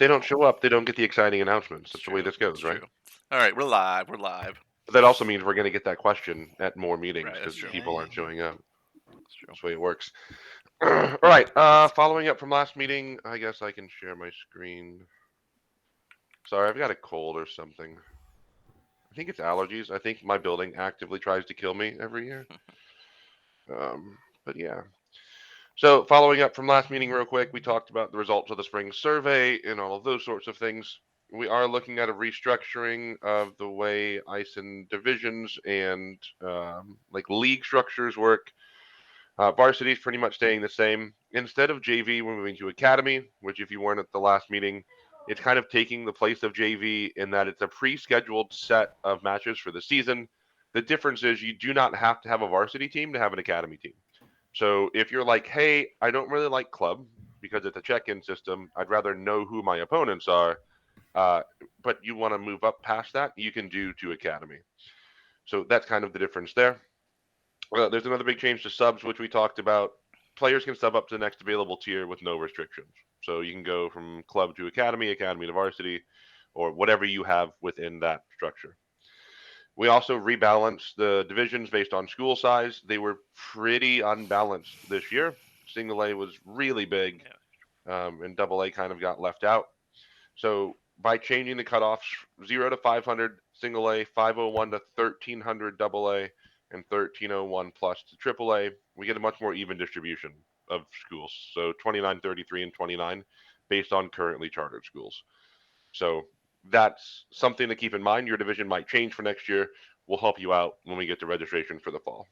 they don't show up, they don't get the exciting announcements. It's That's the way true. this It's goes, right? true. All right, we're live. We're live. But that also means we're going to get that question at more meetings Right, that's because true. people aren't showing up. That's true. That's the way it works. All right. Following up from last meeting, I guess I can share my screen. Sorry, I've got a cold or something. I think it's allergies. I think my building actively tries to kill me every year. But yeah. So, following up from last meeting, real quick, we talked about the results of the spring survey and all of those sorts of things. We are looking at a restructuring of the way ISIN divisions and like league structures work. Varsity is pretty much staying the same. Instead of JV, we're moving to Academy, which, if you weren't at the last meeting, it's kind of taking the place of JV in that it's a pre scheduled set of matches for the season. The difference is you do not have to have a varsity team to have an academy team. So if you're like, hey, I don't really like club because it's a check in system, I'd rather know who my opponents are, uh, but you want to move up past that, you can do to academy. So that's kind of the difference there. There's another big change to subs, which we talked about. Players can sub up to the next available tier with no restrictions. So you can go from club to academy, academy to varsity, or whatever you have within that structure. We also rebalanced the divisions based on school size. They were pretty unbalanced this year. Single A was really big, Yeah. and double A kind of got left out. So by changing the cutoffs 0 to 500 single A, 501 to 1300 double A, and 1301 plus to triple A, we get a much more even distribution of schools. So 29, 33, and 29 based on currently chartered schools. So that's something to keep in mind. Your division might change for next year. We'll help you out when we get to registration for the fall.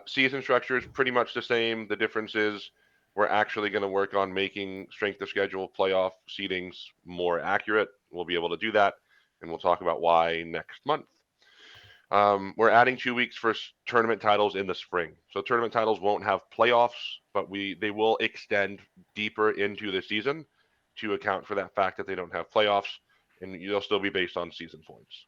Season structure is pretty much the same. The difference is we're actually going to work on making strength of schedule playoff seedings more accurate. We'll be able to do that, and we'll talk about why next month. We're adding 2 weeks for tournament titles in the spring. So tournament titles won't have playoffs, but they will extend deeper into the season to account for that fact that they don't have playoffs, and they'll still be based on season points.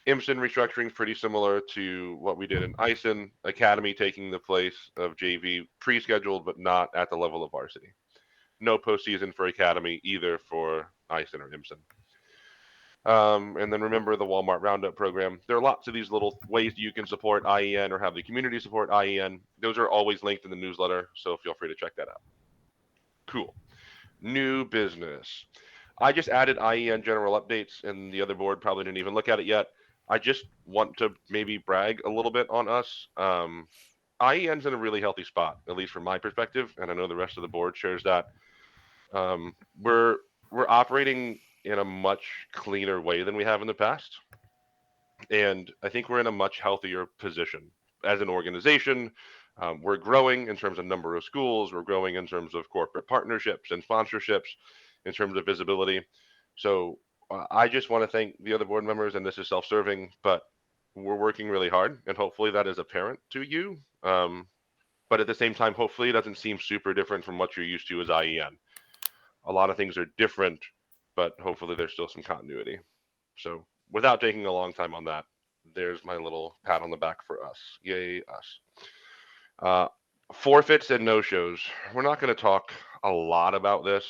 IMSIN restructuring is pretty similar to what we did in ISIN. Academy taking the place of JV, pre-scheduled but not at the level of varsity. No postseason for Academy either for ISIN or IMSIN. And then remember the Walmart Roundup program. There are lots of these little ways you can support IEN or have the community support IEN. Those are always linked in the newsletter, so feel free to check that out. Cool. New business. I just added IEN general updates, and the other board probably didn't even look at it yet. I just want to maybe brag a little bit on us. IEN's in a really healthy spot, at least from my perspective, and I know the rest of the board shares that. Um, we're we're operating in a much cleaner way than we have in the past, and I think we're in a much healthier position as an organization. We're growing in terms of number of schools. We're growing in terms of corporate partnerships and sponsorships, in terms of visibility. So I just want to thank the other board members, and this is self-serving, but we're working really hard, and hopefully that is apparent to you. But at the same time, hopefully it doesn't seem super different from what you're used to as IEN. A lot of things are different, but hopefully there's still some continuity. So without taking a long time on that, there's my little pat on the back for us. Yay, us. Uh, Forfeits and no shows. We're not going to talk a lot about this,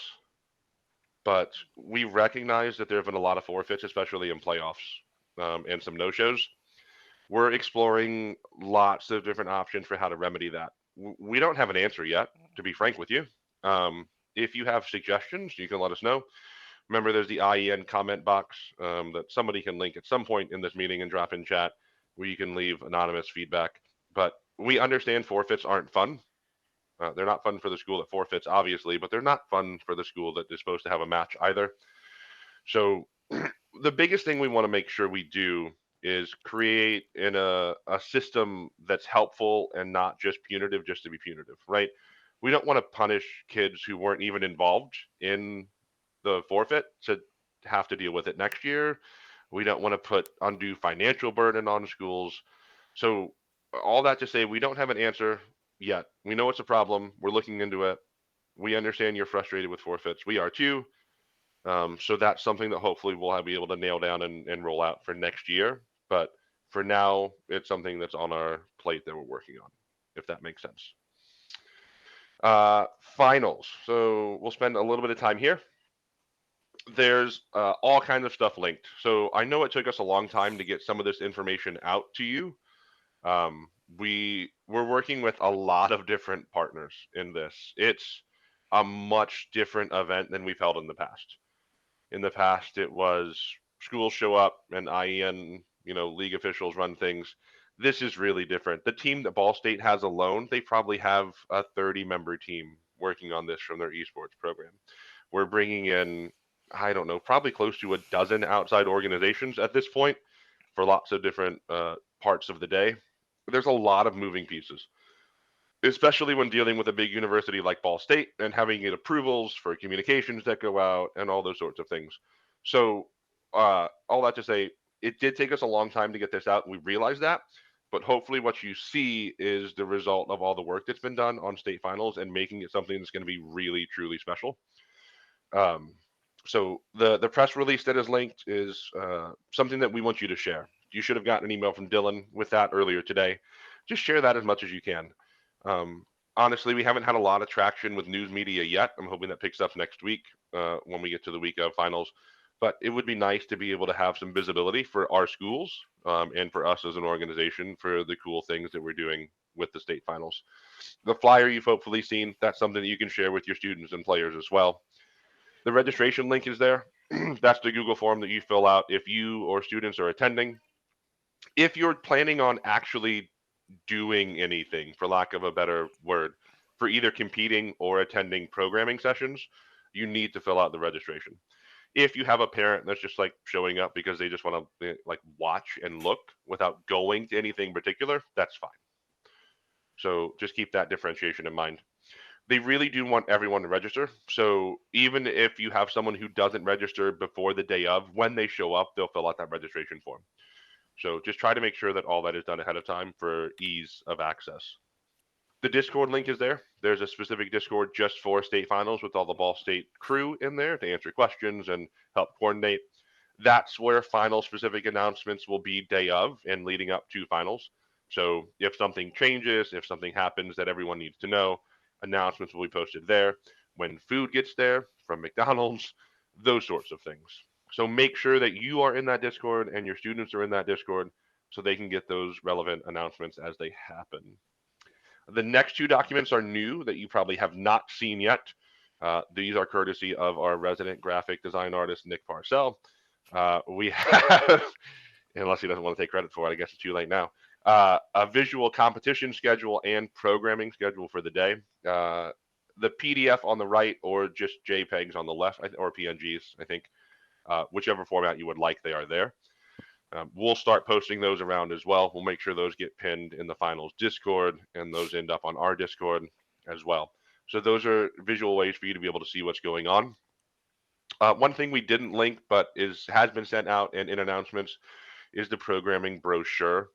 but we recognize that there have been a lot of forfeits, especially in playoffs, and some no shows. We're exploring lots of different options for how to remedy that. We don't have an answer yet, to be frank with you. If you have suggestions, you can let us know. Remember, there's the IEN comment box that somebody can link at some point in this meeting and drop in chat where you can leave anonymous feedback. But we understand forfeits aren't fun. They're not fun for the school that forfeits, obviously, but they're not fun for the school that is supposed to have a match either. So the biggest thing we want to make sure we do is create in a system that's helpful and not just punitive just to be punitive, right? We don't want to punish kids who weren't even involved in the forfeit to have to deal with it next year. We don't want to put undue financial burden on schools. So, all that to say, we don't have an answer yet. We know it's a problem. We're looking into it. We understand you're frustrated with forfeits. We are too. So that's something that hopefully we'll be able to nail down and roll out for next year. But for now, it's something that's on our plate that we're working on, if that makes sense. Finals. So we'll spend a little bit of time here. there's all kinds of stuff linked. So I know it took us a long time to get some of this information out to you. Um, we're working with a lot of different partners in this. It's a much different event than we've held in the past. In the past, it was schools show up and IEN, league officials run things. This is really different. The team that Ball State has alone, they probably have a 30-member team working on this from their esports program. We're bringing in, I don't know, probably close to a dozen outside organizations at this point for lots of different parts of the day. There's a lot of moving pieces, especially when dealing with a big university like Ball State and having get approvals for communications that go out and all those sorts of things. So, all that to say, it did take us a long time to get this out. And we realize that, but hopefully, what you see is the result of all the work that's been done on state finals and making it something that's going to be really, truly special. Um, so the press release that is linked is something that we want you to share. You should have gotten an email from Dylan with that earlier today. Just share that as much as you can. Um, Honestly, we haven't had a lot of traction with news media yet. I'm hoping that picks up next week when we get to the week of finals. But it would be nice to be able to have some visibility for our schools and for us as an organization for the cool things that we're doing with the state finals. The flyer you've hopefully seen, that's something that you can share with your students and players as well. The registration link is there. That's the Google form that you fill out if you or students are attending. If you're planning on actually doing anything, for lack of a better word, for either competing or attending programming sessions, you need to fill out the registration. If you have a parent that's just like showing up because they just want to like watch and look without going to anything particular, that's fine. So just keep that differentiation in mind. They really do want everyone to register. So even if you have someone who doesn't register before the day of, when they show up, they'll fill out that registration form. So just try to make sure that all that is done ahead of time for ease of access. The Discord link is there. There's a specific Discord just for state finals with all the Ball State crew in there to answer questions and help coordinate. That's where final specific announcements will be day of and leading up to finals. So if something changes, if something happens that everyone needs to know, announcements will be posted there. When food gets there from McDonald's, those sorts of things. So make sure that you are in that Discord and your students are in that Discord so they can get those relevant announcements as they happen. The next two documents are new that you probably have not seen yet. These are courtesy of our resident graphic design artist, Nick Parcell. We have, unless he doesn't want to take credit for it, I guess it's too late now. A visual competition schedule and programming schedule for the day. The PDF on the right, or just JPEGs on the left, or PNGs, I think. Whichever format you would like, they are there. We'll start posting those around as well. We'll make sure those get pinned in the finals Discord and those end up on our Discord as well. So those are visual ways for you to be able to see what's going on. One thing we didn't link, but has been sent out and in announcements, is the programming brochure.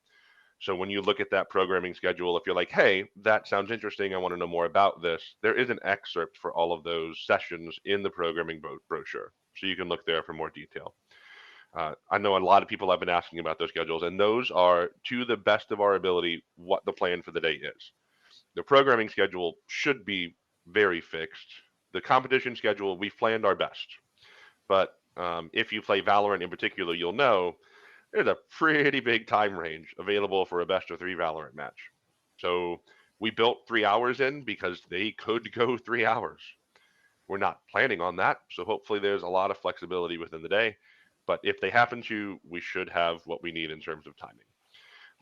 So when you look at that programming schedule, if you're like, hey, that sounds interesting, I want to know more about this, there is an excerpt for all of those sessions in the programming brochure. So you can look there for more detail. I know a lot of people have been asking about those schedules, and those are, to the best of our ability, what the plan for the day is. The programming schedule should be very fixed. The competition schedule, we've planned our best. But if you play Valorant in particular, you'll know there's a pretty big time range available for a best of three Valorant match. So we built 3 hours in because they could go 3 hours. We're not planning on that, so hopefully there's a lot of flexibility within the day. But if they happen to, we should have what we need in terms of timing.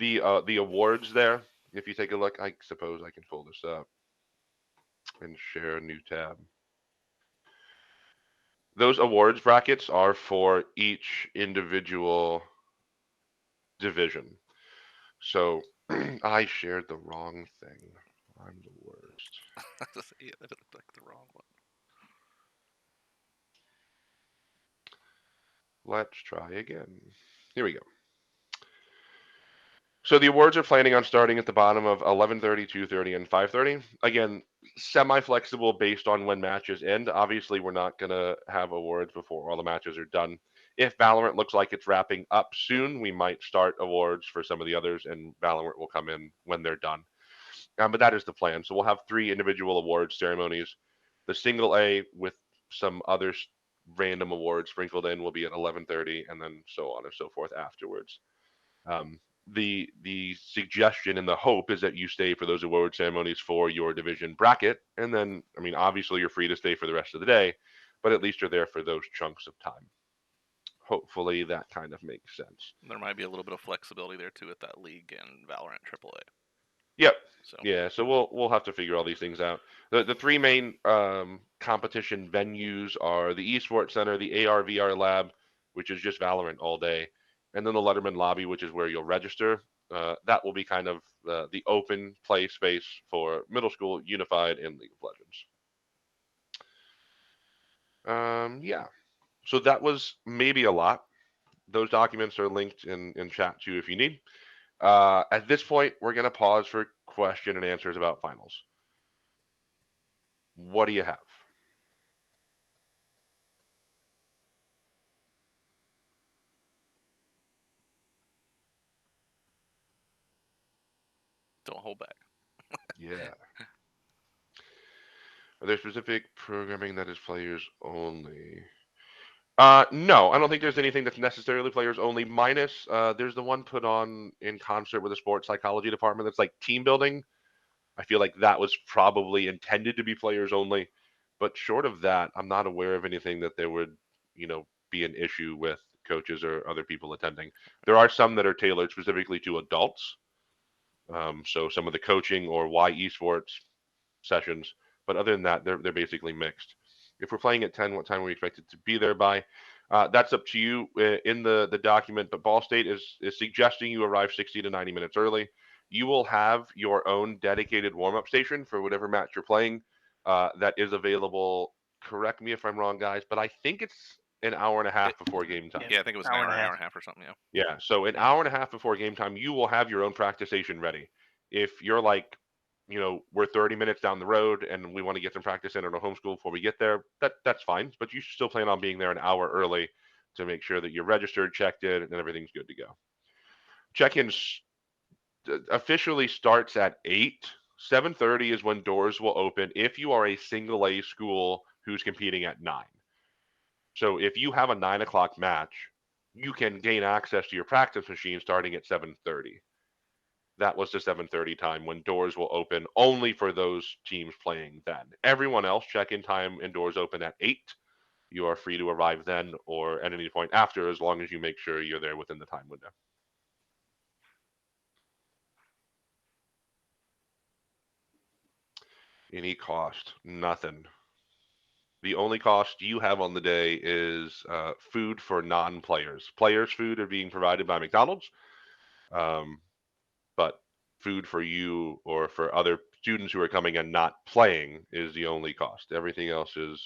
The awards there, if you take a look, I suppose I can pull this up and share a new tab. Those awards brackets are for each individual division. So I shared the wrong thing. I'm the worst. Yeah, that looked like the wrong one. Let's try again. Here we go. So the awards are planning on starting at the bottom of 11:30, 2:30, and 5:30. Again, semi-flexible based on when matches end. Obviously, we're not going to have awards before all the matches are done. If Valorant looks like it's wrapping up soon, we might start awards for some of the others, and Valorant will come in when they're done. But that is the plan. So we'll have three individual awards ceremonies. The single A with some other random awards sprinkled in will be at 11:30, and then so on and so forth afterwards. Um, the suggestion and the hope is that you stay for those award ceremonies for your division bracket, and then I mean obviously you're free to stay for the rest of the day, but at least you're there for those chunks of time. Hopefully that kind of makes sense. There might be a little bit of flexibility there too with that league and Valorant AAA. Yep. So Yeah, so we'll have to figure all these things out. The three main competition venues are the Esports Center, the AR/VR Lab, which is just Valorant all day, and then the Letterman Lobby, which is where you'll register. That will be kind of the open play space for middle school, Unified, and League of Legends. Yeah. So that was maybe a lot. Those documents are linked in chat too if you need. At this point, we're going to pause for question and answers about finals. What do you have? don't hold back. Yeah. Are there specific programming that is players only? No, I don't think there's anything that's necessarily players only. Minus, there's the one put on in concert with the sports psychology department that's like team building. I feel like that was probably intended to be players only, but short of that, I'm not aware of anything that there would, be an issue with coaches or other people attending. There are some that are tailored specifically to adults. So some of the coaching or why esports sessions. But other than that, they're basically mixed. If we're playing at 10, what time are we expected to be there by? That's up to you in the document. But Ball State is suggesting you arrive 60 to 90 minutes early. You will have your own dedicated warm up station for whatever match you're playing. That is available. Correct me if I'm wrong, guys, but I think it's an hour and a half before game time. Yeah, I think it was an hour and a half or something. Yeah. Yeah, so an hour and a half before game time, you will have your own practice station ready. If you're like, we're 30 minutes down the road and we want to get some practice in at a homeschool before we get there, that's fine. But you should still plan on being there an hour early to make sure that you're registered, checked in, and everything's good to go. Check-ins officially starts at 8. 7:30 is when doors will open if you are a single A school who's competing at 9. So if you have a 9 o'clock match, you can gain access to your practice machine starting at 7:30. That was the 7:30 time when doors will open only for those teams playing then. Everyone else, check-in time and doors open at 8. You are free to arrive then or at any point after, as long as you make sure you're there within the time window. Any cost? Nothing. The only cost you have on the day is food for non-players. Players' food are being provided by McDonald's, but food for you or for other students who are coming and not playing is the only cost. Everything else is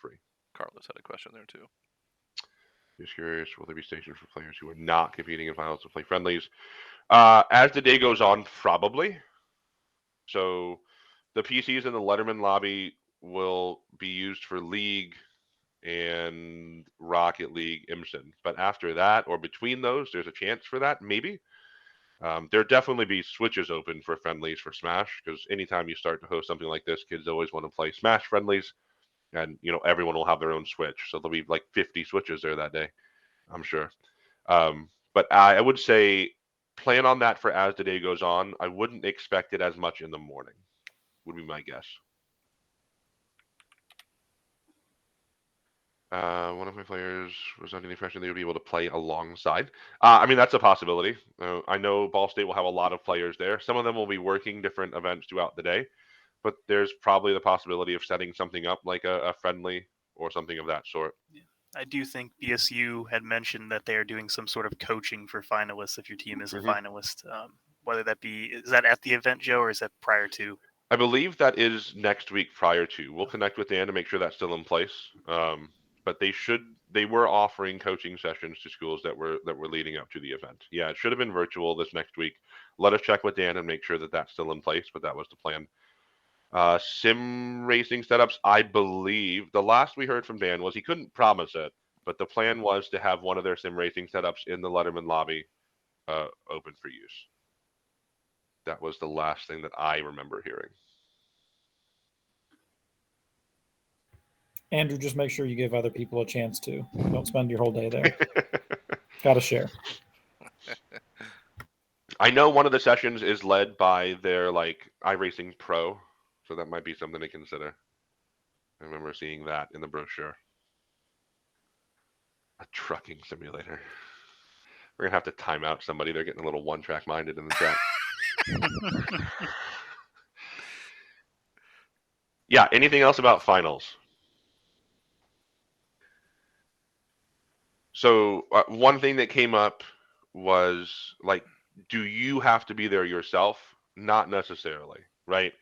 free. Carlos had a question there too. Just curious, will there be stations for players who are not competing in finals to play friendlies? As the day goes on, probably. So the PCs in the Letterman lobby will be used for League and Rocket League IMSIN. But after that, or between those, there's a chance for that, maybe. There definitely be switches open for friendlies for Smash because anytime you start to host something like this, kids always want to play Smash friendlies, and everyone will have their own Switch, so there'll be like 50 switches there that day, I'm sure. But I would say plan on that for as the day goes on. I wouldn't expect it as much in the morning. Would be my guess. One of my players was under the impression they would be able to play alongside. I mean, that's a possibility. I know Ball State will have a lot of players there. Some of them will be working different events throughout the day, but there's probably the possibility of setting something up like a friendly or something of that sort. Yeah. I do think BSU had mentioned that they are doing some sort of coaching for finalists if your team is a finalist. Whether that be, is that at the event, Joe, or is that prior to? I believe that is next week prior to. We'll connect with Dan to make sure that's still in place. But they were offering coaching sessions to schools that were leading up to the event. Yeah, it should have been virtual this next week. Let us check with Dan and make sure that that's still in place, but that was the plan. Sim racing setups, I believe the last we heard from Dan was he couldn't promise it, but the plan was to have one of their sim racing setups in the Letterman lobby open for use. That was the last thing that I remember hearing. Andrew, just make sure you give other people a chance to. Don't spend your whole day there. Got to share. I know one of the sessions is led by their iRacing Pro, so that might be something to consider. I remember seeing that in the brochure. A trucking simulator. We're gonna have to time out somebody. They're getting a little one-track minded in the chat. Yeah. Anything else about finals? So one thing that came up was do you have to be there yourself? Not necessarily, right?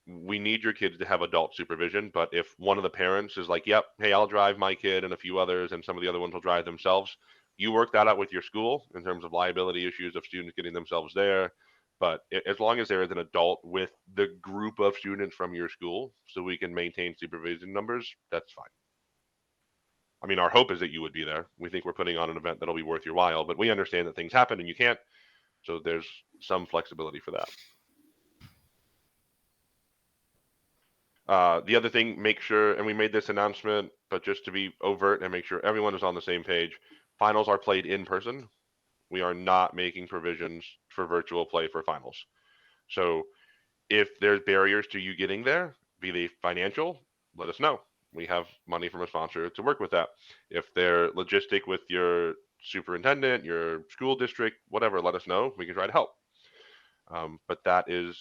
We need your kids to have adult supervision, but if one of the parents is like, yep, hey, I'll drive my kid and a few others, and some of the other ones will drive themselves, you work that out with your school in terms of liability issues of students getting themselves there. But as long as there is an adult with the group of students from your school, so we can maintain supervision numbers, that's fine. I mean, our hope is that you would be there. We think we're putting on an event that'll be worth your while, but we understand that things happen and you can't. So there's some flexibility for that. The other thing, make sure, and we made this announcement, but just to be overt and make sure everyone is on the same page, finals are played in person. We are not making provisions for virtual play for finals. So if there's barriers to you getting there, be they financial, let us know. We have money from a sponsor to work with that. If they're logistic with your superintendent, your school district, whatever, let us know. We can try to help. But that is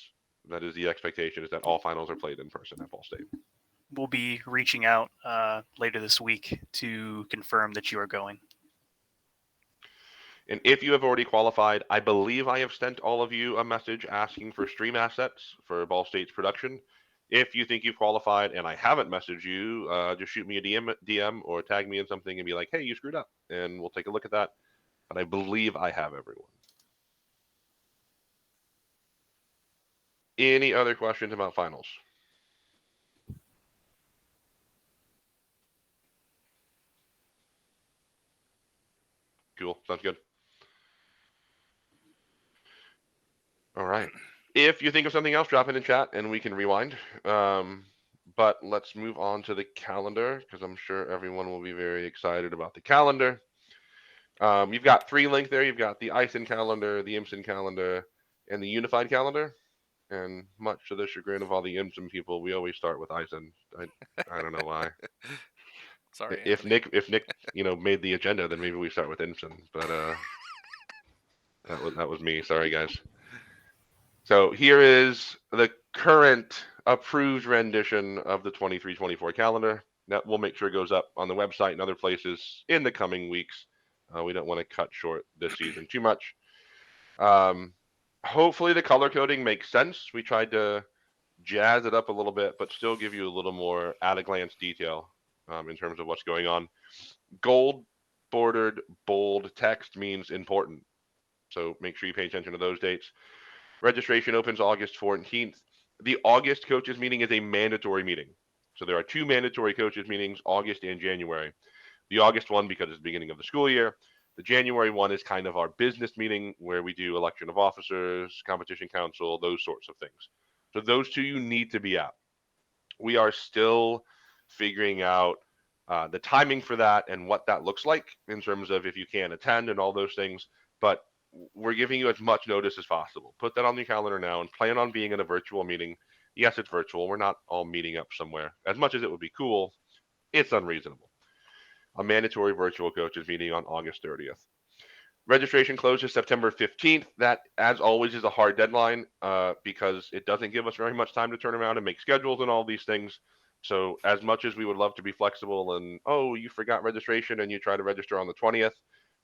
the expectation, is that all finals are played in person at Ball State. We'll be reaching out later this week to confirm that you are going. And if you have already qualified, I believe I have sent all of you a message asking for stream assets for Ball State's production. If you think you've qualified and I haven't messaged you, just shoot me a DM or tag me in something and be like, hey, you screwed up, and we'll take a look at that. But I believe I have everyone. Any other questions about finals? Cool. Sounds good. All right. If you think of something else, drop it in chat and we can rewind. But let's move on to the calendar, because I'm sure everyone will be very excited about the calendar. You've got 3 linked there. You've got the IHSEN calendar, the IMSN calendar, and the unified calendar. And much to the chagrin of all the IMSN people, we always start with IHSEN. I don't know why. Sorry, If Anthony. Nick made the agenda, then maybe we start with IMSN. But that was me. Sorry, guys. So here is the current approved rendition of the 23-24 calendar. That we'll make sure goes up on the website and other places in the coming weeks. We don't want to cut short this season too much. Hopefully the color coding makes sense. We tried to jazz it up a little bit, but still give you a little more at-a-glance detail in terms of what's going on. Gold bordered bold text means important. So make sure you pay attention to those dates. Registration opens August 14th. The August coaches meeting is a mandatory meeting. So there are 2 mandatory coaches meetings, August and January. The August one, because it's the beginning of the school year. The January one is kind of our business meeting where we do election of officers, competition council, those sorts of things. So those 2 you need to be at. We are still figuring out the timing for that and what that looks like in terms of if you can attend and all those things. But we're giving you as much notice as possible. Put that on your calendar now and plan on being in a virtual meeting. Yes, it's virtual. We're not all meeting up somewhere. As much as it would be cool, it's unreasonable. A mandatory virtual coaches meeting on August 30th. Registration closes September 15th. That, as always, is a hard deadline because it doesn't give us very much time to turn around and make schedules and all these things. So as much as we would love to be flexible and, oh, you forgot registration and you try to register on the 20th,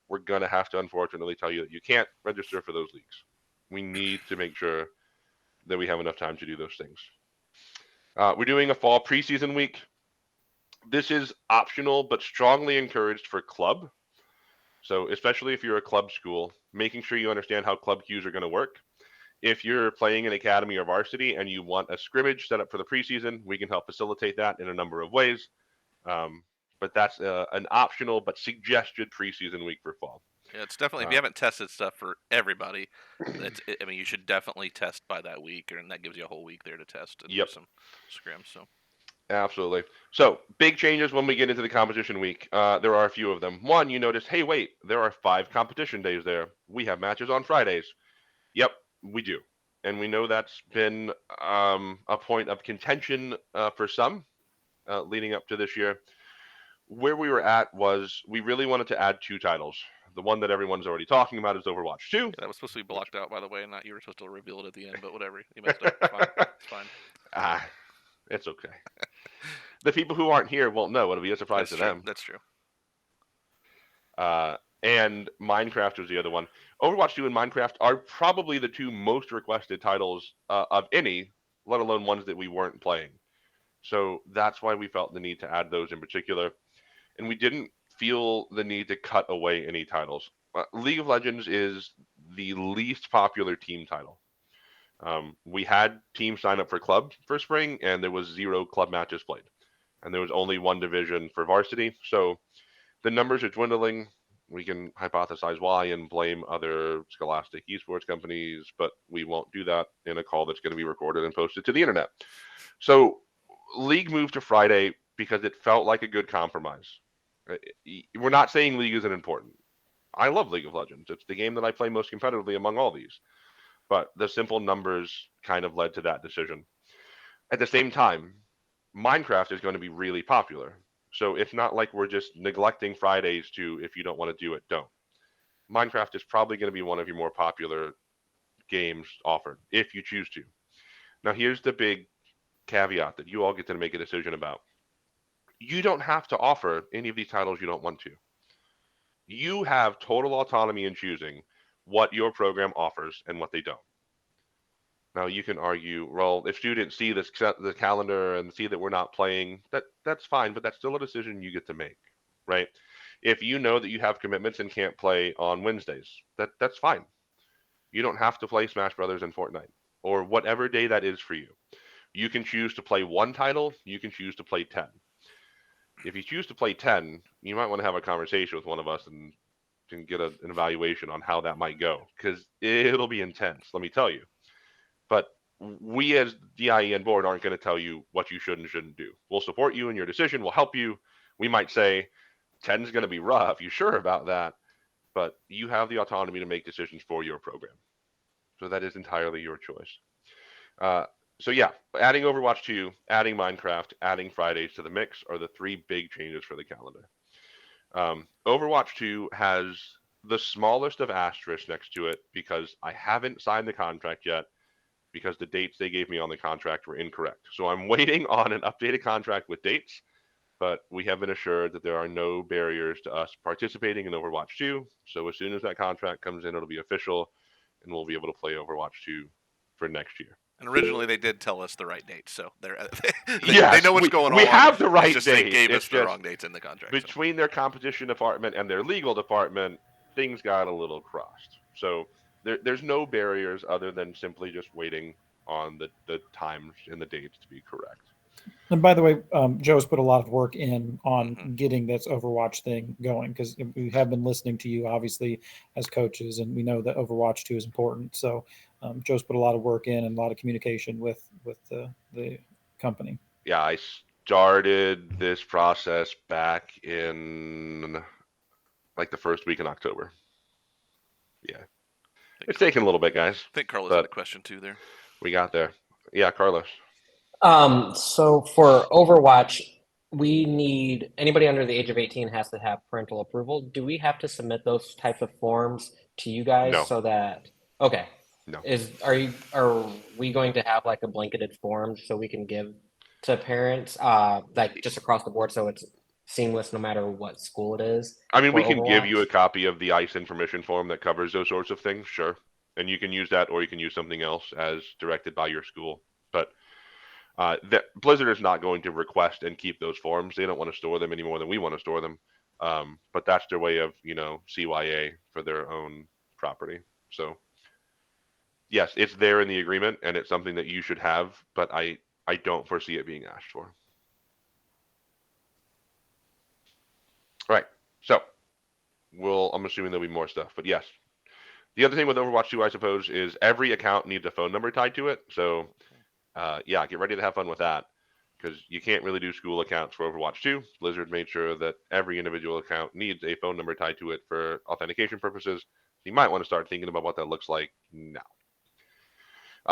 we're going to have to unfortunately tell you that you can't register for those leagues. We need to make sure that we have enough time to do those things. We're doing a fall preseason week. This is optional, but strongly encouraged for club. So especially if you're a club school, making sure you understand how club queues are going to work. If you're playing in academy or varsity and you want a scrimmage set up for the preseason, we can help facilitate that in a number of ways. But that's an optional but suggested preseason week for fall. Yeah, it's definitely, if you haven't tested stuff for everybody, you should definitely test by that week, and that gives you a whole week there to test and do some scrims. So Absolutely. So big changes when we get into the competition week. There are a few of them. One, you notice, hey, wait, there are 5 competition days there. We have matches on Fridays. Yep, we do. And we know that's been a point of contention for some leading up to this year. Where we were at was we really wanted to add 2 titles. The one that everyone's already talking about is Overwatch 2. Yeah, that was supposed to be blocked out, by the way, and not you were supposed to reveal it at the end, but whatever. You messed up. It's fine. It's fine. Ah, it's okay. The people who aren't here won't know. It'll be a surprise That's to true. them. That's true. And Minecraft was the other one. Overwatch 2 and Minecraft are probably the 2 most requested titles of any, let alone ones that we weren't playing. So that's why we felt the need to add those in particular. And we didn't feel the need to cut away any titles. League of Legends is the least popular team title. We had teams sign up for club for spring, and there was 0 club matches played. And there was only 1 division for varsity. So the numbers are dwindling. We can hypothesize why and blame other scholastic esports companies, but we won't do that in a call that's going to be recorded and posted to the internet. So League moved to Friday because it felt like a good compromise. We're not saying League isn't important. I love League of Legends. It's the game that I play most competitively among all these. But the simple numbers kind of led to that decision. At the same time, Minecraft is going to be really popular. So it's not like we're just neglecting Fridays to, if you don't want to do it, don't. Minecraft is probably going to be one of your more popular games offered, if you choose to. Now, here's the big caveat that you all get to make a decision about. You don't have to offer any of these titles you don't want to. You have total autonomy in choosing what your program offers and what they don't. Now you can argue, well, if students see this the calendar and see that we're not playing, that's fine, but that's still a decision you get to make, right? If you know that you have commitments and can't play on Wednesdays, that's fine. You don't have to play Smash Brothers and Fortnite or whatever day that is for you. You can choose to play 1 title, you can choose to play 10. If you choose to play 10, you might want to have a conversation with one of us and can get an evaluation on how that might go because it'll be intense, let me tell you. But we as the IEN board aren't going to tell you what you should and shouldn't do. We'll support you in your decision. We'll help you. We might say 10 is going to be rough. You sure about that? But you have the autonomy to make decisions for your program. So that is entirely your choice. So yeah, adding Overwatch 2, adding Minecraft, adding Fridays to the mix are the 3 big changes for the calendar. Overwatch 2 has the smallest of asterisks next to it because I haven't signed the contract yet because the dates they gave me on the contract were incorrect. So I'm waiting on an updated contract with dates, but we have been assured that there are no barriers to us participating in Overwatch 2. So as soon as that contract comes in, it'll be official, and we'll be able to play Overwatch 2 for next year. And originally they did tell us the right date, so they Yes, know what's going on. We have the right it's just date. They gave it's us the wrong dates in the contract. Between their competition department and their legal department, things got a little crossed. So there's no barriers other than simply just waiting on the times and the dates to be correct. And by the way, Joe's put a lot of work in on getting this Overwatch thing going because we have been listening to you, obviously, as coaches, and we know that Overwatch 2 is important. So Joe's put a lot of work in and a lot of communication with the company. Yeah, I started this process back in like the first week in October. Yeah. It's taking a little bit, guys. I think Carlos had a question too there. We got there. Yeah, Carlos. So for Overwatch, we need anybody under the age of 18 has to have parental approval. Do we have to submit those types of forms to you guys No. so that okay? No. Are we going to have like a blanketed form so we can give to parents like just across the board so it's seamless no matter what school it is? I mean, we for can give you a Overwatch? copy of the IHSEN permission form that covers those sorts of things, sure. And you can use that or you can use something else as directed by your school. But Blizzard is not going to request and keep those forms. They don't want to store them any more than we want to store them. But that's their way of, CYA for their own property. So yes, it's there in the agreement and it's something that you should have, but I don't foresee it being asked for. All right. So I'm assuming there'll be more stuff, but yes. The other thing with Overwatch 2, I suppose, is every account needs a phone number tied to it. So, get ready to have fun with that because you can't really do school accounts for Overwatch 2. Blizzard made sure that every individual account needs a phone number tied to it for authentication purposes. You might want to start thinking about what that looks like now.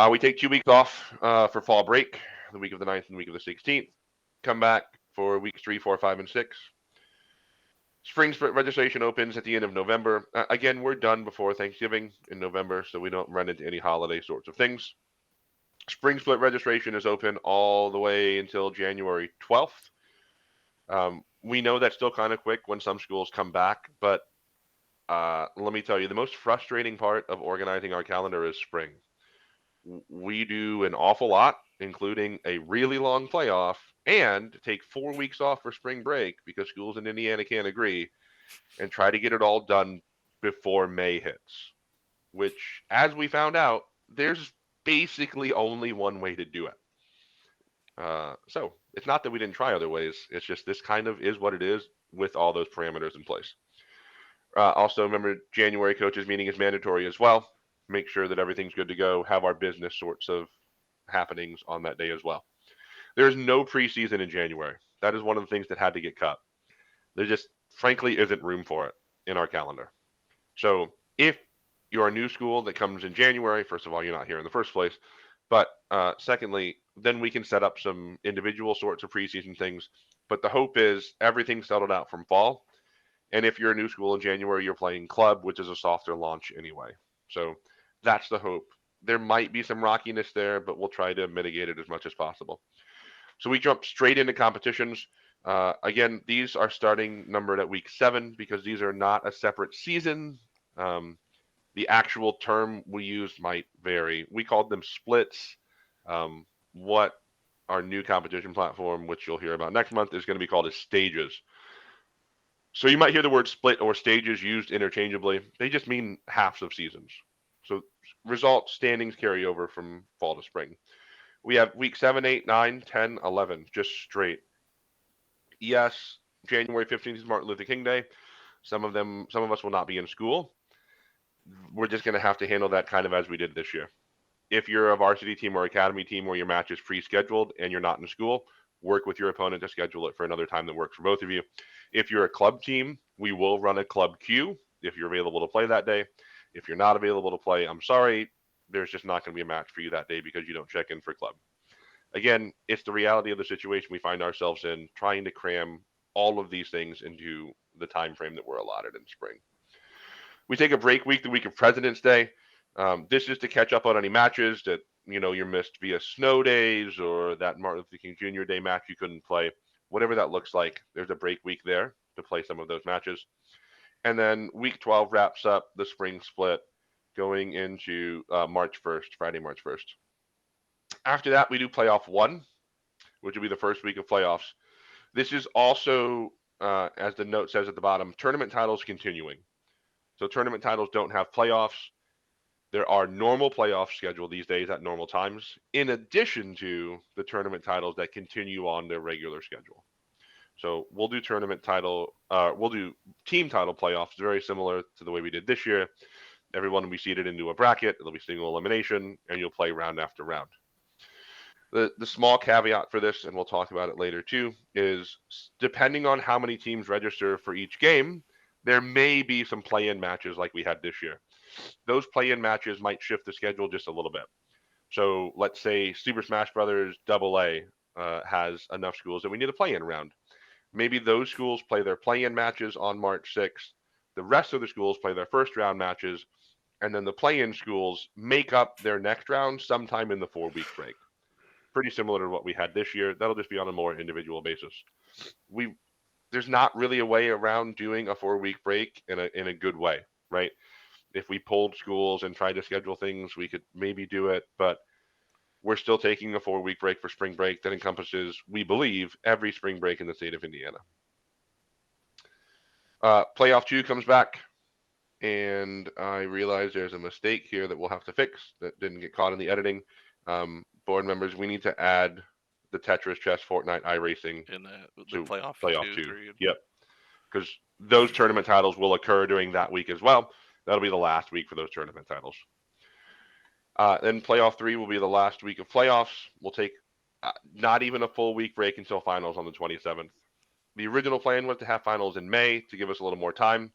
We take 2 weeks off for fall break, the week of the 9th and the week of the 16th. Come back for weeks 3, 4, 5, and 6. Spring registration opens at the end of November. Again, we're done before Thanksgiving in November, so we don't run into any holiday sorts of things. Spring split registration is open all the way until January 12th. We know that's still kind of quick when some schools come back, but let me tell you, the most frustrating part of organizing our calendar is spring. We do an awful lot, including a really long playoff, and take 4 weeks off for spring break because schools in Indiana can't agree, and try to get it all done before May hits, which, as we found out, there's basically only one way to do it. So it's not that we didn't try other ways. It's just this kind of is what it is with all those parameters in place. Also, remember, January coaches meeting is mandatory as well. Make sure that everything's good to go. Have our business sorts of happenings on that day as well. There's no preseason in January. That is one of the things that had to get cut. There just, frankly, isn't room for it in our calendar. So if you're a new school that comes in January, first of all, you're not here in the first place. But secondly, then we can set up some individual sorts of preseason things. But the hope is everything's settled out from fall. And if you're a new school in January, you're playing club, which is a softer launch anyway. So that's the hope. There might be some rockiness there, but we'll try to mitigate it as much as possible. So we jump straight into competitions. Again, these are starting numbered at week 7 because these are not a separate season. The actual term we use might vary. We called them splits. What our new competition platform, which you'll hear about next month, is going to be called as stages. So you might hear the word split or stages used interchangeably. They just mean halves of seasons. So results, standings carry over from fall to spring. We have week 7, 8, 9, 10, 11, just straight. Yes, January 15th is Martin Luther King Day. Some of us will not be in school. We're just going to have to handle that kind of as we did this year. If you're a varsity team or academy team where your match is pre-scheduled and you're not in school, work with your opponent to schedule it for another time that works for both of you. If you're a club team, we will run a club queue if you're available to play that day. If you're not available to play, I'm sorry, there's just not going to be a match for you that day because you don't check in for club. Again, it's the reality of the situation we find ourselves in, trying to cram all of these things into the time frame that we're allotted in spring. We take a break week, the week of President's Day. This is to catch up on any matches that you missed via snow days or that Martin Luther King Jr. Day match you couldn't play. Whatever that looks like, there's a break week there to play some of those matches. And then week 12 wraps up the spring split going into March 1st, Friday, March 1st. After that, we do playoff 1, which will be the first week of playoffs. This is also, as the note says at the bottom, tournament titles continuing. So tournament titles don't have playoffs. There are normal playoffs scheduled these days at normal times, in addition to the tournament titles that continue on their regular schedule. So we'll do we'll do team title playoffs, very similar to the way we did this year. Everyone will be seated into a bracket. It'll be single elimination, and you'll play round after round. The small caveat for this, and we'll talk about it later too, is depending on how many teams register for each game, there may be some play-in matches like we had this year. Those play-in matches might shift the schedule just a little bit. So let's say Super Smash Brothers AA has enough schools that we need a play-in round. Maybe those schools play their play-in matches on March 6th. The rest of the schools play their first round matches, and then the play-in schools make up their next round sometime in the 4-week break. Pretty similar to what we had this year. That'll just be on a more individual basis. There's not really a way around doing a 4-week break in a good way, right? If we pulled schools and tried to schedule things, we could maybe do it, but we're still taking a 4-week break for spring break that encompasses, we believe, every spring break in the state of Indiana. Playoff 2 comes back, and I realize there's a mistake here that we'll have to fix that didn't get caught in the editing. Board members, we need to add the Tetris, Chess, Fortnite, iRacing in the playoff 2. Yep, because those tournament titles will occur during that week as well. That'll be the last week for those tournament titles. Then playoff 3 will be the last week of playoffs. We'll take not even a full week break until finals on the 27th. The original plan was to have finals in May to give us a little more time.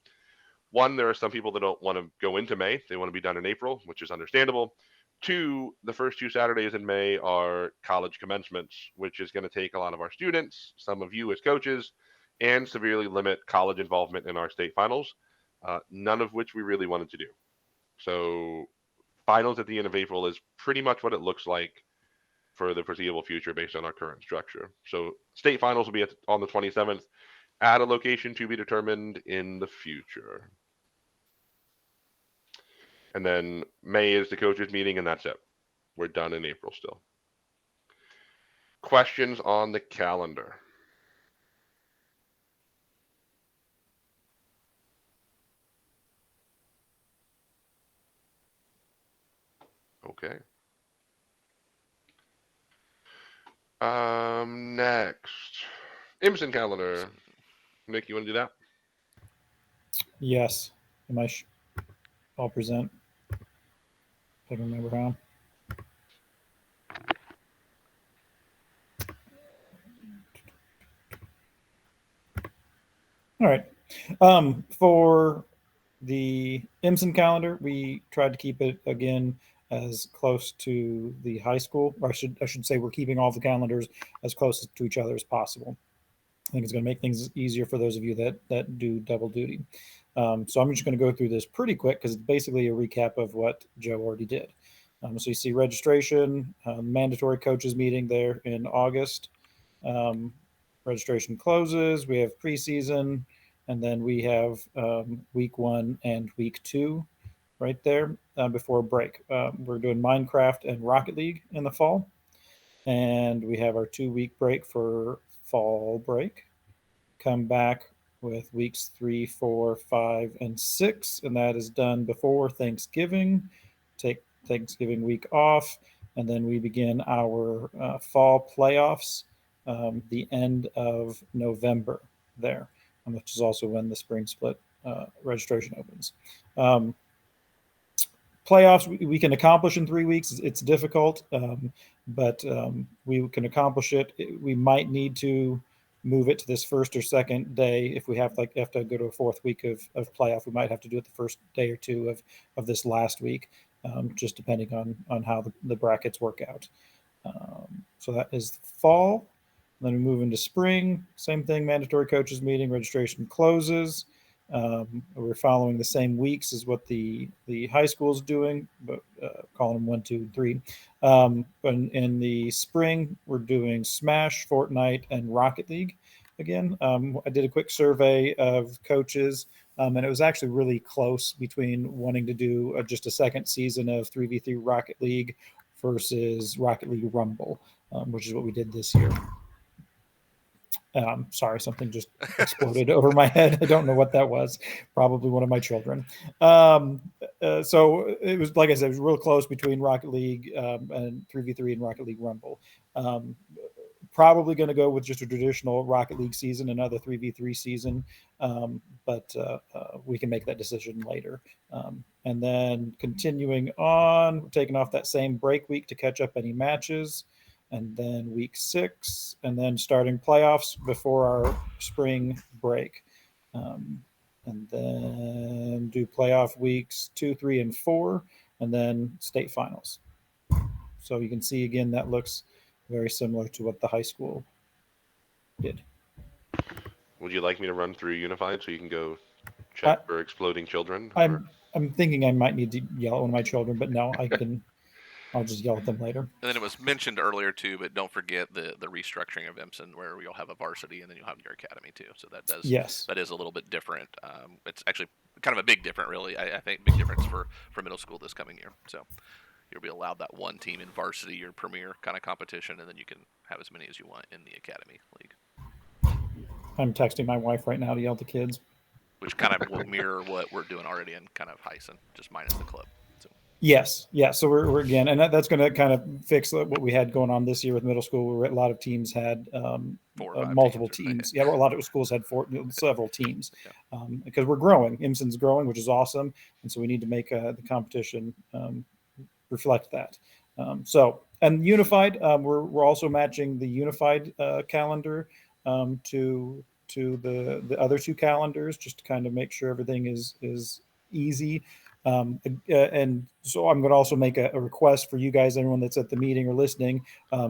One, there are some people that don't want to go into May. They want to be done in April, which is understandable. Two, the first 2 Saturdays in May are college commencements, which is going to take a lot of our students, some of you as coaches, and severely limit college involvement in our state finals, none of which we really wanted to do. So finals at the end of April is pretty much what it looks like for the foreseeable future based on our current structure. So state finals will be on the 27th at a location to be determined in the future. And then May is the coaches meeting, and that's it. We're done in April still. Questions on the calendar? Okay. Next, IHSEN calendar. Nick, you want to do that? Yes. I'll present. If I can remember how. All right. For the IHSEN calendar, we tried to keep it again as close to the high school, or I should say we're keeping all the calendars as close to each other as possible. I think it's going to make things easier for those of you that do double duty. So I'm just going to go through this pretty quick because it's basically a recap of what Joe already did. So you see registration, mandatory coaches meeting there in August. Registration closes. We have preseason, and then we have week 1 and week 2 right there before break. We're doing Minecraft and Rocket League in the fall, and we have our 2-week break for fall break. Come back with weeks 3, 4, 5, and 6, and that is done before Thanksgiving. Take Thanksgiving week off, and then we begin our fall playoffs the end of November there, which is also when the spring split registration opens. Playoffs we can accomplish in 3 weeks. It's difficult, but we can accomplish it. We might need to move it to this first or second day if we have to go to a 4th week of playoff. We might have to do it the first day or two of this last week, just depending on how the brackets work out. So that is the fall. Then we move into spring. Same thing, mandatory coaches meeting, registration closes. We're following the same weeks as what the high school is doing, but calling them 1, 2, 3. But in the spring, we're doing Smash, Fortnite, and Rocket League again. I did a quick survey of coaches, and it was actually really close between wanting to do just a second season of 3v3 Rocket League versus Rocket League Rumble, which is what we did this year. Sorry, something just exploded over my head. I don't know what that was. Probably one of my children. So it was, like I said, it was real close between Rocket League and 3v3 and Rocket League Rumble. Probably going to go with just a traditional Rocket League season, another 3v3 season, but we can make that decision later. And then continuing on, we're taking off that same break week to catch up any matches. And then week 6, and then starting playoffs before our spring break. And then do playoff weeks 2, 3, and 4, and then state finals. So you can see again, that looks very similar to what the high school did. Would you like me to run through Unified so you can go Check for exploding children. I'm thinking I might need to yell at one of my children, but no, I'll just yell at them later. And then it was mentioned earlier too, but don't forget the restructuring of IHSEN, where you'll have a varsity and then you'll have your academy too. So that is a little bit different. It's actually kind of a big difference, really. I think big difference for middle school this coming year. So you'll be allowed that one team in varsity, your premier kind of competition, and then you can have as many as you want in the academy league. I'm texting my wife right now to yell at the kids. Which kind of will mirror what we're doing already in kind of IHSEN, just minus the club. So. Yes. Yeah. So we're again, and that's going to kind of fix what we had going on this year with middle school, where a lot of teams had multiple teams. Yeah, a lot of schools had several teams because we're growing. IHSEN's growing, which is awesome, and so we need to make the competition reflect that. And unified, we're also matching the unified calendar to the other two calendars, just to kind of make sure everything is easy. And so I'm going to also make a request for you guys, everyone that's at the meeting or listening.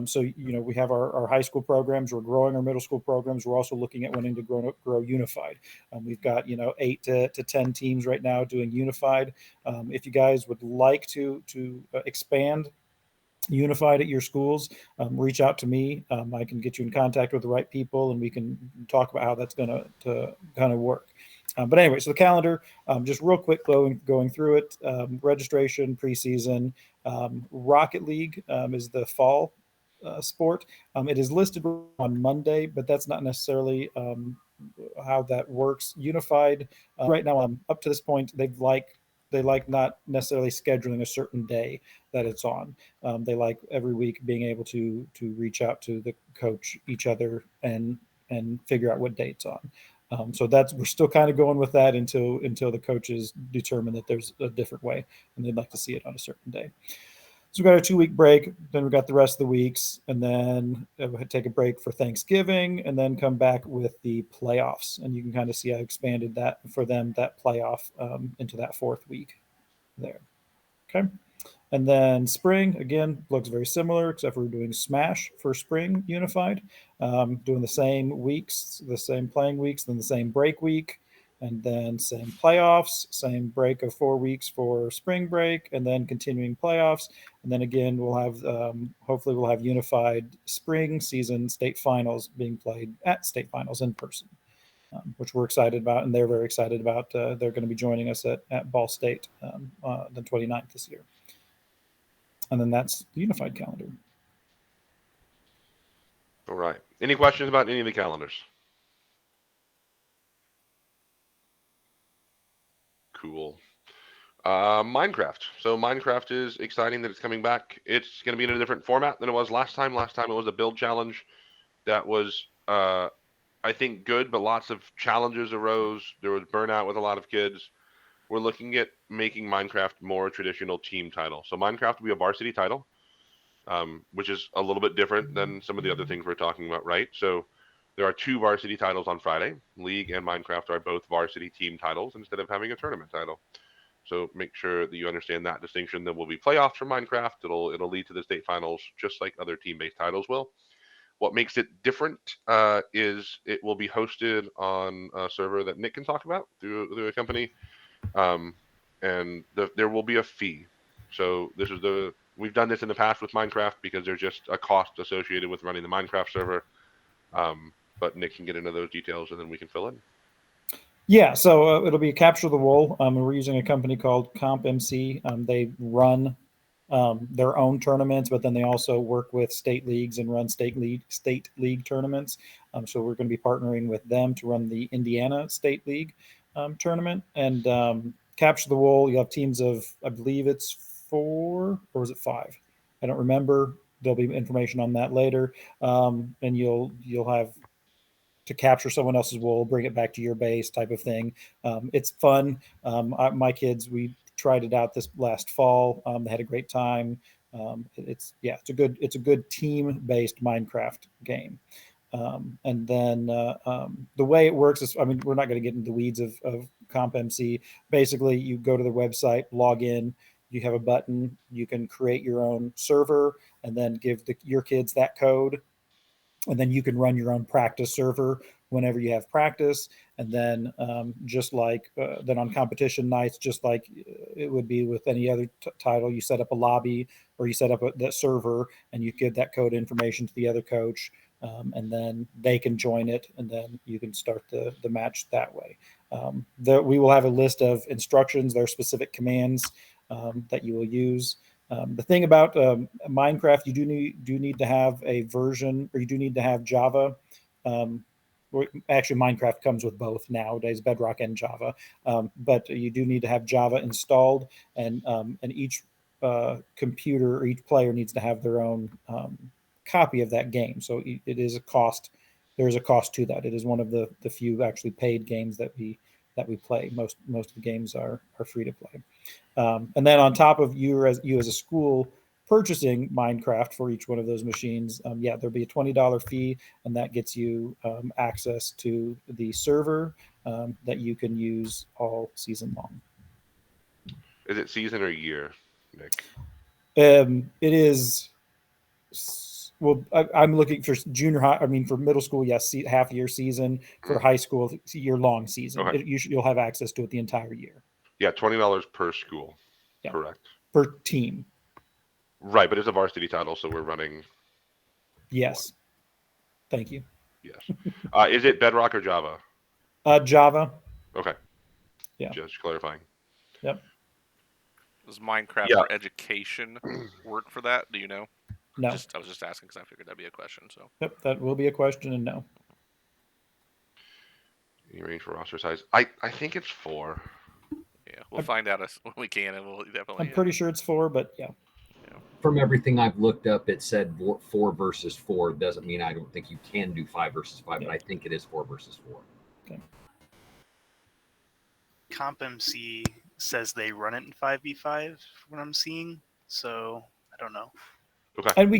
So, we have our high school programs, we're growing our middle school programs. We're also looking at wanting to grow unified. We've got, 8 to 10 teams right now doing unified. If you guys would like to expand unified at your schools, reach out to me. I can get you in contact with the right people, and we can talk about how that's going to kind of work. But anyway, so the calendar, just real quick going through it. Registration, preseason, Rocket League is the fall sport. It is listed on Monday, but that's not necessarily how that works. Unified, right now, up to this point, they like not necessarily scheduling a certain day that it's on. They like every week being able to reach out to the coach, each other, and figure out what day it's on. So we're still kind of going with that until the coaches determine that there's a different way and they'd like to see it on a certain day. So we've got a 2-week break, then we've got the rest of the weeks, and then we'll take a break for Thanksgiving, and then come back with the playoffs. And you can kind of see I expanded that for them, that playoff, into that 4th week there. Okay. And then spring, again, looks very similar, except for we're doing Smash for spring unified, doing the same weeks, the same playing weeks, then the same break week, and then same playoffs, same break of 4 weeks for spring break, and then continuing playoffs. And then again, we'll have, hopefully we'll have unified spring season state finals being played at state finals in person, which we're excited about, and they're very excited about. They're going to be joining us at Ball State the 29th this year. And then that's the unified calendar. All right. Any questions about any of the calendars? Cool. Minecraft. So Minecraft is exciting that it's coming back. It's going to be in a different format than it was last time. Last time it was a build challenge that was, I think, good, but lots of challenges arose. There was burnout with a lot of kids. We're looking at making Minecraft more a traditional team title. So Minecraft will be a varsity title, which is a little bit different than some of the other things we're talking about, right? So there are 2 varsity titles on Friday. League and Minecraft are both varsity team titles instead of having a tournament title. So make sure that you understand that distinction. There will be playoffs for Minecraft. It'll lead to the state finals, just like other team-based titles will. What makes it different is it will be hosted on a server that Nick can talk about through a company. And there will be a fee. So we've done this in the past with Minecraft because there's just a cost associated with running the Minecraft server. But Nick can get into those details, and then we can fill in. Yeah, so it'll be Capture the Wool. We're using a company called CompMC. They run their own tournaments, but then they also work with state leagues and run state league tournaments. So we're going to be partnering with them to run the Indiana State League tournament. And Capture the Wool, you have teams of, I believe it's 4, or is it 5? I don't remember. There'll be information on that later. And you'll have to capture someone else's wool, bring it back to your base, type of thing. It's fun. My kids, we tried it out this last fall. They had a great time. It's a good team-based Minecraft game. And then the way it works is, we're not going to get into the weeds of CompMC. Basically, you go to the website, log in, you have a button, you can create your own server, and then give your kids that code. And then you can run your own practice server whenever you have practice. And then just like then on competition nights, just like it would be with any other title, you set up a lobby or you set up that server and you give that code information to the other coach. And then they can join it, and then you can start the match that way. We will have a list of instructions. There are specific commands that you will use. The thing about Minecraft, you do need to have a version, or you do need to have Java. Actually, Minecraft comes with both nowadays, Bedrock and Java. But you do need to have Java installed, and each computer or each player needs to have their own copy of that game. So it is a cost. There is a cost to that. It is one of the few actually paid games that we play. Most of the games are free to play. And then on top of you as a school purchasing Minecraft for each one of those machines, there'll be a $20 fee, and that gets you access to the server that you can use all season long. Is it season or year, Nick? It is. Well, I'm looking for junior high. I mean, for middle school, yes, half year season. For high school, year long season. Okay. You'll have access to it the entire year. Yeah, $20 per school. Yeah. Correct. Per team. Right, but it's a varsity title, so we're running. Yes. Thank you. Yes. Is it Bedrock or Java? Java. Okay. Yeah. Just clarifying. Yep. Does Minecraft for education work for that? Do you know? No. I was just asking because I figured that'd be a question. So. Yep, that will be a question, and no. Any range for roster size? I think it's 4. Yeah, we'll find out when we can, and we'll definitely. I'm pretty sure it's 4, but yeah. From everything I've looked up, it said 4 versus 4. Doesn't mean I don't think you can do 5 versus 5, but I think it is 4 versus 4. Okay. CompMC says they run it in 5v5 what I'm seeing, so I don't know. Okay. And we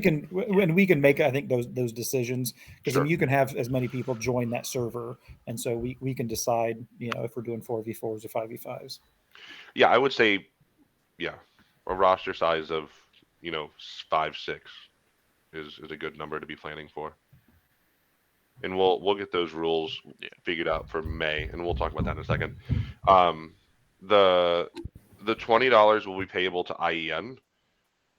can make, I think, those decisions, because you can have as many people join that server, and so we can decide, if we're doing 4v4s or 5v5s. Yeah, I would say, a roster size of 5-6 is a good number to be planning for. And we'll get those rules figured out for May, and we'll talk about that in a second. The $20 will be payable to IEN,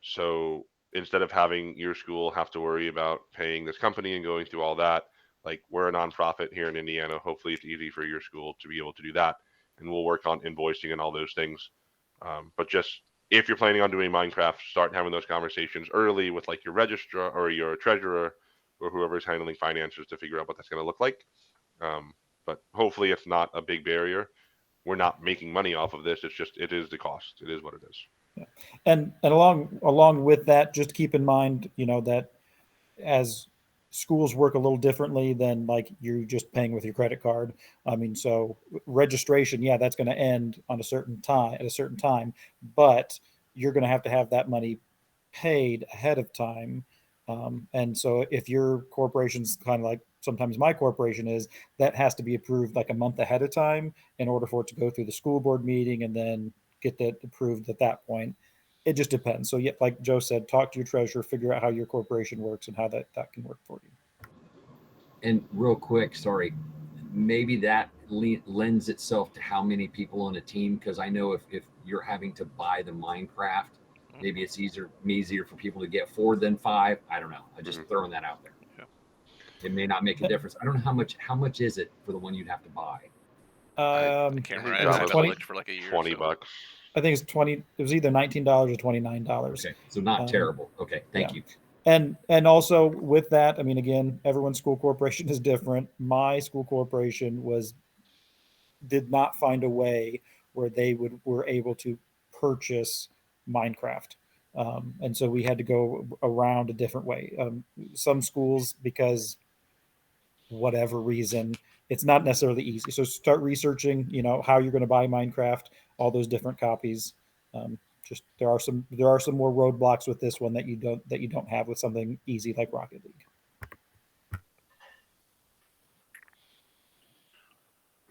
so instead of having your school have to worry about paying this company and going through all that, like, we're a nonprofit here in Indiana. Hopefully it's easy for your school to be able to do that, and we'll work on invoicing and all those things. But just if you're planning on doing Minecraft, start having those conversations early with like your registrar or your treasurer or whoever's handling finances to figure out what that's going to look like. But hopefully it's not a big barrier. We're not making money off of this. It is the cost. It is what it is. Yeah. And along with that, just keep in mind, that as schools work a little differently than like you're just paying with your credit card. I mean, so registration, that's going to end on a certain time, but you're going to have that money paid ahead of time. And so if your corporation's kind of like sometimes my corporation is, that has to be approved like a month ahead of time in order for it to go through the school board meeting and then get that approved at that point. It just depends. So like Joe said, talk to your treasurer, figure out how your corporation works and how that can work for you. And real quick, sorry, maybe that lends itself to how many people on a team, because I know if you're having to buy the Minecraft, maybe it's easier for people to get 4 than 5. I don't know. I'm just throwing that out there. Yeah. It may not make a difference. I don't know how much is it for the one you'd have to buy. The camera I haven't looked for like a year. $20. I think it's 20. It was either $19 or $29. Okay, so not terrible. Okay, thank you. And also with that, I mean, again, everyone's school corporation is different. My school corporation did not find a way where they were able to purchase Minecraft, and so we had to go around a different way. Some schools, because whatever reason, it's not necessarily easy. So start researching, how you're going to buy Minecraft, all those different copies. Just there are some more roadblocks with this one that you don't have with something easy like Rocket League.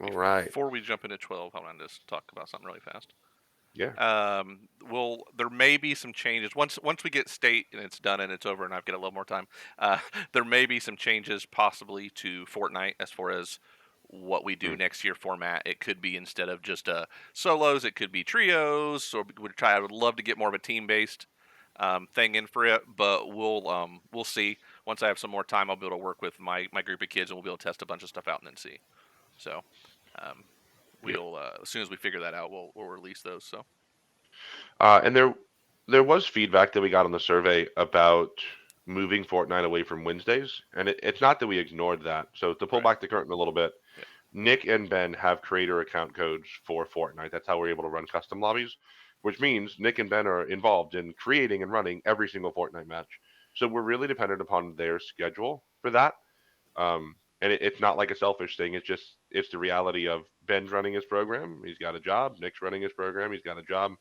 All right. Before we jump into 12, I want to just talk about something really fast. Yeah. Well, there may be some changes once we get state and it's done and it's over and I've got a little more time. There may be some changes possibly to Fortnite as far as what we do next year format. It could be, instead of just solos, it could be trios. Or I would love to get more of a team based thing in for it, but we'll see. Once I have some more time, I'll be able to work with my group of kids and we'll be able to test a bunch of stuff out and then see. So we'll as soon as we figure that out, we'll release those. So and there was feedback that we got on the survey about moving Fortnite away from Wednesdays, and it's not that we ignored that. So to pull back the curtain a little bit, Nick and Ben have creator account codes for Fortnite. That's how we're able to run custom lobbies, which means Nick and Ben are involved in creating and running every single Fortnite match. So we're really dependent upon their schedule for that. And it's not like a selfish thing. It's the reality of Ben's running his program. He's got a job. Nick's running his program. He's got a job.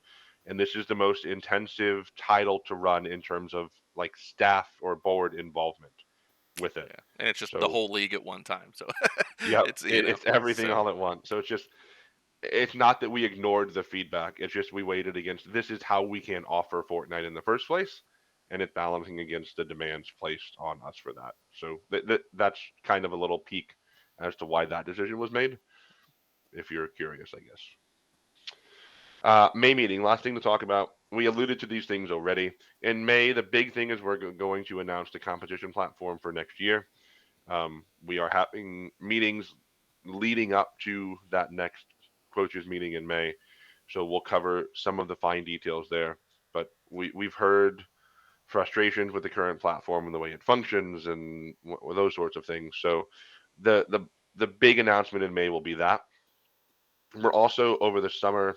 and this is the most intensive title to run in terms of like staff or board involvement with it. Yeah. And it's just the whole league at one time. So yeah, it's everything all at once. So it's not that we ignored the feedback. It's just we weighted against this is how we can offer Fortnite in the first place, and it's balancing against the demands placed on us for that. So that's kind of a little peek as to why that decision was made, if you're curious, I guess. May meeting, last thing to talk about. We alluded to these things already. In May, the big thing is we're going to announce the competition platform for next year. We are having meetings leading up to that next coaches meeting in May. So we'll cover some of the fine details there. But we've heard frustrations with the current platform and the way it functions and those sorts of things. So the big announcement in May will be that. We're also over the summer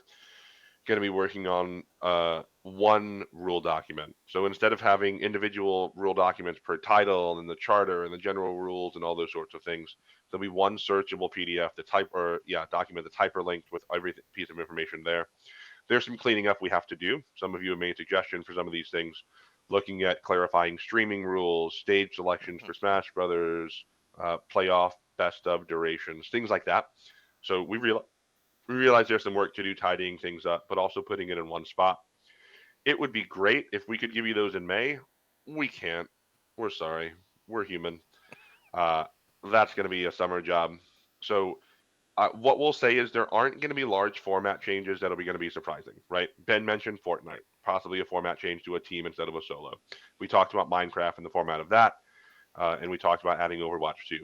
going to be working on one rule document. So instead of having individual rule documents per title and the charter and the general rules and all those sorts of things, there'll be one searchable PDF, document that's hyperlinked with every piece of information there. There's some cleaning up we have to do. Some of you have made suggestions for some of these things, looking at clarifying streaming rules, stage selections for Smash Brothers, playoff best of durations, things like that. So we realize there's some work to do tidying things up, but also putting it in one spot. It would be great if we could give you those in May. We can't. We're sorry. We're human. That's going to be a summer job. So what we'll say is there aren't going to be large format changes that'll be going to be surprising, right? Ben mentioned Fortnite, possibly a format change to a team instead of a solo. We talked about Minecraft and the format of that, and we talked about adding Overwatch 2.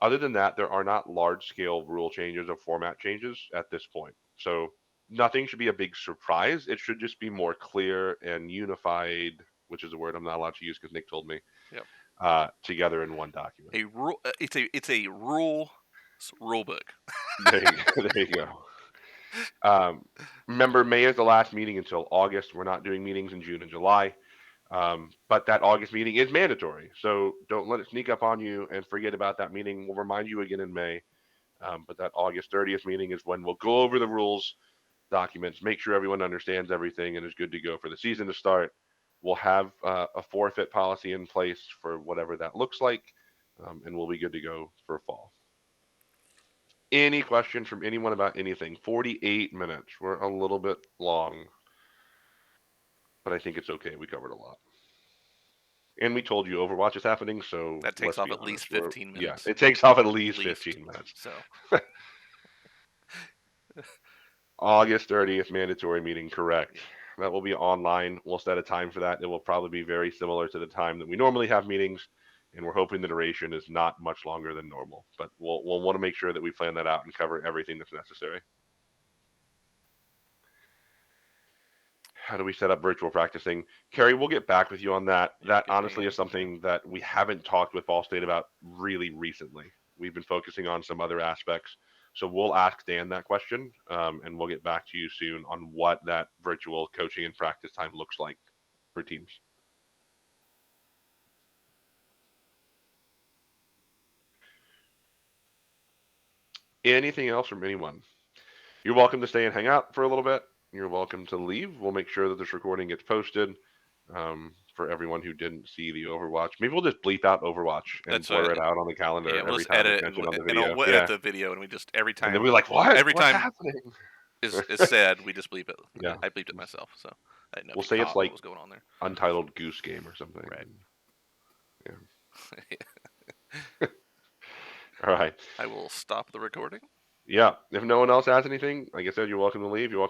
Other than that, there are not large-scale rule changes or format changes at this point. So nothing should be a big surprise. It should just be more clear and unified, which is a word I'm not allowed to use because Nick told me. Yep. Together in one document. A rule. It's a rule book. There you go. Remember, May is the last meeting until August. We're not doing meetings in June and July. But that August meeting is mandatory. So don't let it sneak up on you and forget about that meeting. We'll remind you again in May. But that August 30th meeting is when we'll go over the rules documents, make sure everyone understands everything and is good to go for the season to start. We'll have a forfeit policy in place for whatever that looks like, and we'll be good to go for fall. Any questions from anyone about anything? 48 minutes. We're a little bit long, but I think it's okay. We covered a lot. And we told you Overwatch is happening, so that takes off at least 15 minutes. Yeah, it takes off at least 15 minutes. So August 30th mandatory meeting, correct. That will be online. We'll set a time for that. It will probably be very similar to the time that we normally have meetings, and we're hoping the duration is not much longer than normal. But we'll want to make sure that we plan that out and cover everything that's necessary. How do we set up virtual practicing? Carrie, we'll get back with you on that. That honestly is something that we haven't talked with Ball State about really recently. We've been focusing on some other aspects. So we'll ask Dan that question, and we'll get back to you soon on what that virtual coaching and practice time looks like for teams. Anything else from anyone? You're welcome to stay and hang out for a little bit. You're welcome to leave. We'll make sure that this recording gets posted for everyone who didn't see the Overwatch. Maybe we'll just bleep out Overwatch and blur it out on the calendar every time it's mentioned on the video. And we'll edit the video, and we just every time. And then we're like, what? Every What's time happening? is said, we just bleep it. Yeah. I bleeped it myself, so I didn't know we'll say it's like what was going on there. Untitled Goose Game or something. Right. Yeah. All right. I will stop the recording. Yeah. If no one else has anything, like I said, you're welcome to leave. You're welcome